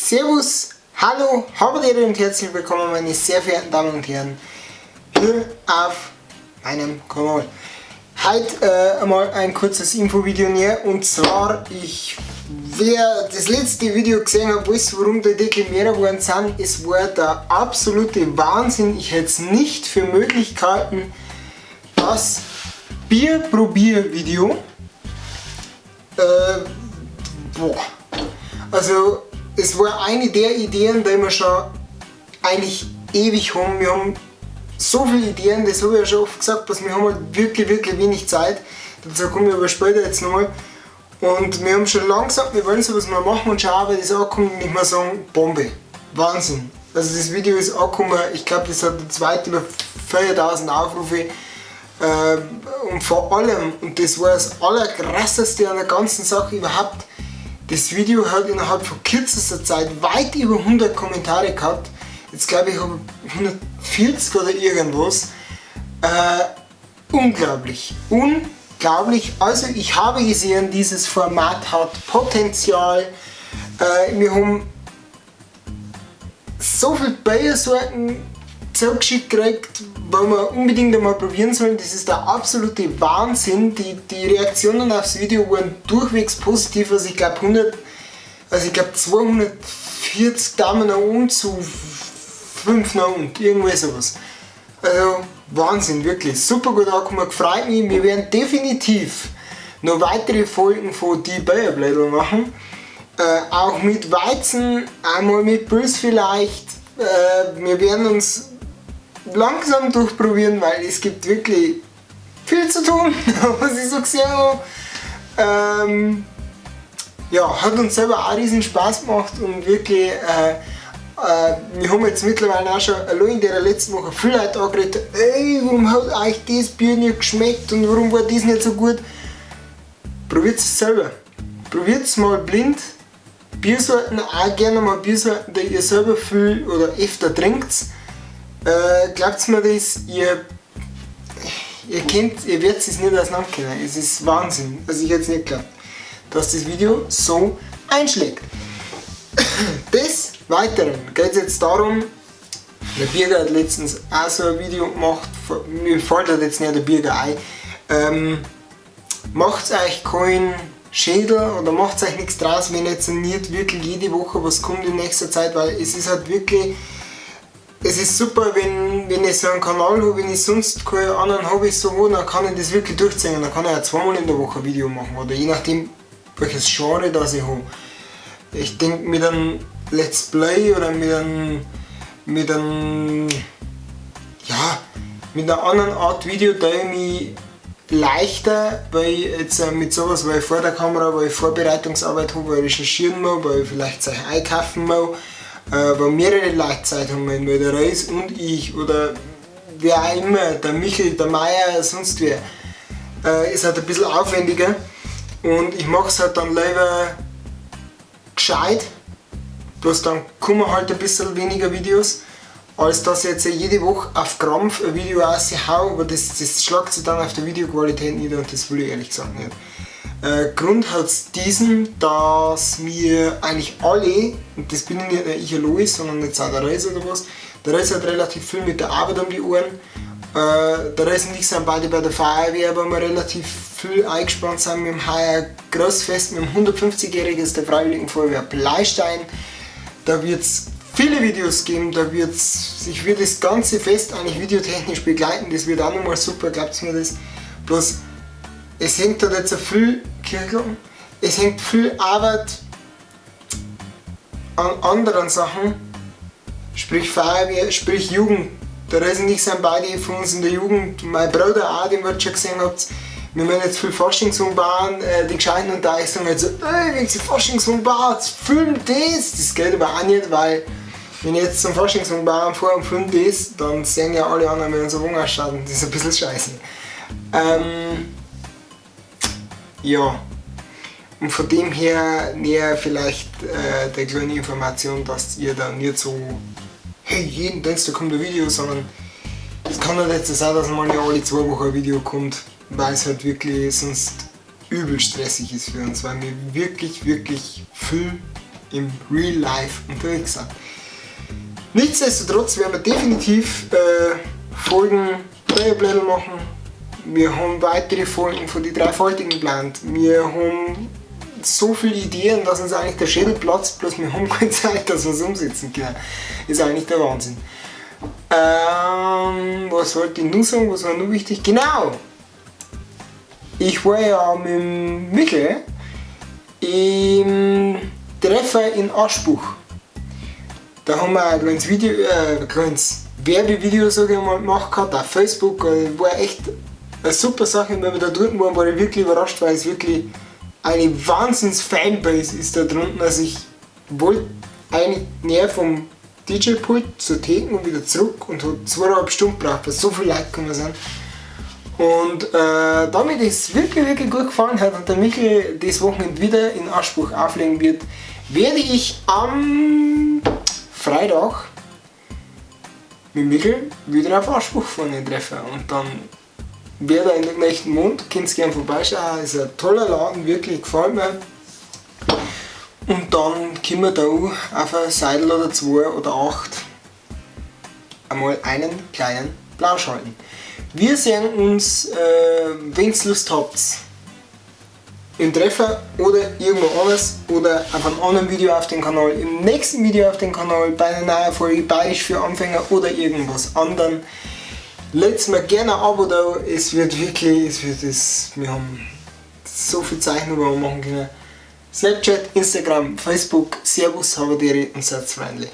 Servus, hallo, Haberdere und herzlich willkommen meine sehr verehrten Damen und Herren hier auf meinem Kanal. Heute einmal ein kurzes Infovideo näher und zwar, wer das letzte Video gesehen hat, weiß, warum die Deckel mehr geworden sind. Es war der absolute Wahnsinn. Ich hätte es nicht für möglich gehalten, das Bierprobier-Video also es war eine der Ideen, die wir schon eigentlich ewig haben. Wir haben so viele Ideen, das habe ich ja schon oft gesagt, dass wir haben halt wirklich wenig Zeit. Dazu kommen wir aber später jetzt nochmal. Und wir haben schon lange gesagt, wir wollen sowas mal machen und schauen, weil das ankommt und ich muss sagen, Bombe. Wahnsinn. Also das Video ist angekommen, ich glaube das hat derzeit über 4.000 Aufrufe. Und vor allem, und das war das Allerkrasseste an der ganzen Sache überhaupt, das Video hat innerhalb von kürzester Zeit weit über 100 Kommentare gehabt. Jetzt glaube ich, habe 140 oder irgendwas. Unglaublich. Also ich habe gesehen, dieses Format hat Potenzial. Wir haben so viele Biersorten zugeschickt gekriegt, wo wir unbedingt einmal probieren sollen. Das ist der absolute Wahnsinn. Die Reaktionen aufs Video waren durchwegs positiv. Also ich glaube 240 Daumen nach oben zu 5 nach unten, irgendwie sowas. Also Wahnsinn, wirklich super gut angekommen, gefreut mich. Wir werden definitiv noch weitere Folgen von die Bierblätter machen. Auch mit Weizen, einmal mit Pils vielleicht. Wir werden uns langsam durchprobieren, weil es gibt wirklich viel zu tun, was ich so gesehen habe. Ja, hat uns selber auch riesen Spaß gemacht und wirklich, wir haben jetzt mittlerweile auch schon allein in der letzten Woche viele Leute angeredet, ey, warum hat euch das Bier nicht geschmeckt und warum war das nicht so gut? Probiert es selber. Probiert es mal blind. Biersorten, auch gerne mal Biersorten, die ihr selber viel oder öfter trinkt. Glaubt mir das, ihr werdet es nicht auseinanderkennen. Es ist Wahnsinn. Also ich hätte es nicht geglaubt, dass das Video so einschlägt. Des Weiteren geht es jetzt darum, der Birger hat letztens auch so ein Video gemacht, mir fällt halt jetzt nicht der Birger ein. Macht euch keinen Schädel oder macht euch nichts draus, wenn jetzt nicht wirklich jede Woche was kommt in nächster Zeit, weil es ist halt wirklich, es ist super, wenn ich so einen Kanal habe, wenn ich sonst keine anderen Hobbys so habe, dann kann ich das wirklich durchziehen, dann kann ich auch zweimal in der Woche ein Video machen oder je nachdem welches Genre das ich habe. Ich denke mit einem Let's Play oder mit einer anderen Art Video, da ich mich leichter, weil ich jetzt mit sowas, weil ich vor der Kamera, weil ich Vorbereitungsarbeit habe, weil ich recherchieren muss, weil ich vielleicht Sachen einkaufen muss, weil mehrere Leute Zeit haben, weil der Reis und ich oder wer auch immer, der Michel, der Meier, sonst wer, ist halt ein bisschen aufwendiger und ich mache es halt dann lieber gescheit, bloß dann kommen halt ein bisschen weniger Videos, als dass ich jetzt jede Woche auf Krampf ein Video raushau, aber das schlagt sich dann auf der Videoqualität nieder und das will ich ehrlich gesagt nicht. Grund hat es diesen, dass wir eigentlich alle, und das bin nicht nur ich allein, sondern jetzt auch der Reis oder was, der Reis hat relativ viel mit der Arbeit um die Ohren. Der Reis und ich sind beide bei der Feuerwehr, weil wir relativ viel eingespannt sind. Wir haben heuer ein Großfest mit dem 150-jähriges der Freiwilligen Feuerwehr Bleistein. Da wird es viele Videos geben, ich will das ganze Fest eigentlich videotechnisch begleiten, das wird auch nochmal super, glaubt mir das. Bloß, es hängt da jetzt viel es hängt viel Arbeit an anderen Sachen, sprich Feuerwehr, sprich Jugend. Der Reis und ich sind beide von uns in der Jugend, mein Bruder auch, den ihr schon gesehen habt. Wir müssen jetzt viel Faschingssong bauen, die Gescheiten und da ich sagen jetzt so, wenn sie Faschingssong baut, film das! Das geht aber auch nicht, weil wenn ich jetzt zum Faschingssong bauen fahre und film das, dann sehen ja alle anderen, wie unsere Wohnung ausschaut und das ist ein bisschen scheiße. Ja, und von dem her näher vielleicht die kleine Information, dass ihr dann nicht so, hey, jeden Dienstag kommt ein Video, sondern es kann halt jetzt sein, dass mal alle 2 Wochen ein Video kommt, weil es halt wirklich sonst übel stressig ist für uns, weil wir wirklich viel im Real Life unterwegs sind. Nichtsdestotrotz werden wir definitiv Folgen Dreierblätter machen. Wir haben weitere Folgen von den Dreifaltigen geplant. Wir haben so viele Ideen, dass uns eigentlich der Schädel platzt, bloß wir haben keine Zeit, dass wir es umsetzen können. Ist eigentlich der Wahnsinn. Was wollte ich nur sagen, was war nur wichtig? Genau! Ich war ja mit Michael im Treffer in Aschbuch. Da haben wir ein kleines Video, kleines Werbevideo sag ich mal, gemacht gehabt, auf Facebook. War echt eine super Sache, wenn wir da drunten waren, war ich wirklich überrascht, weil es wirklich eine Wahnsinns-Fanbase ist da drunten. Also ich wollte eigentlich näher vom DJ-Pult zur Theken und wieder zurück und hat 2,5 Stunden gebraucht, weil so viele Leute gekommen sind. Und damit es wirklich gut gefallen hat und der Michael das Wochenende wieder in Aschbuch auflegen wird, werde ich am Freitag mit Michael wieder auf Aschbuch fahren treffen. Und dann werde ich in den nächsten Monat, könnt ihr gerne vorbeischauen, ist ein toller Laden, wirklich gefällt mir. Und dann können wir da auf eine Seidel oder 2 oder 8 einmal einen kleinen Plausch halten. Wir sehen uns, wenn ihr Lust habt, im Treffer oder irgendwo anders oder auf einem anderen Video auf dem Kanal, im nächsten Video auf dem Kanal, bei einer neuen Folge Bayerisch für Anfänger oder irgendwas anderem. Lasst mir gerne ein Abo da, wir haben so viel Zeichen, die wir machen können. Snapchat, Instagram, Facebook, Servus, Habadere und seid freundlich.